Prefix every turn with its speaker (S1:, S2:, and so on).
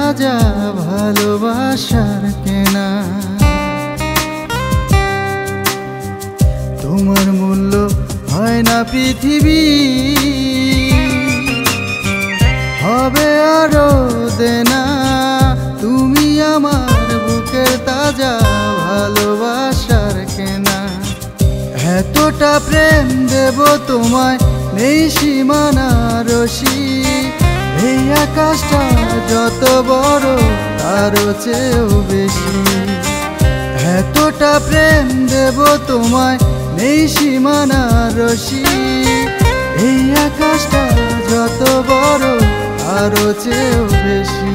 S1: তাজা ভালোবাসার কেনা। তোমার মূল্য হয় না পৃথিবী, হবে আরো দেনা। তুমি আমার বুকের তাজা ভালোবাসার কেনা। এতটা প্রেম দেব তোমায় নেই সীমানা রশি। এই আকাশটা যত বড় তারও চেয়েও বেশি। এতটা প্রেম দেব তোমায় নেই সীমানা রশি। এই আকাশটা যত বড় তারও চেয়েও বেশি।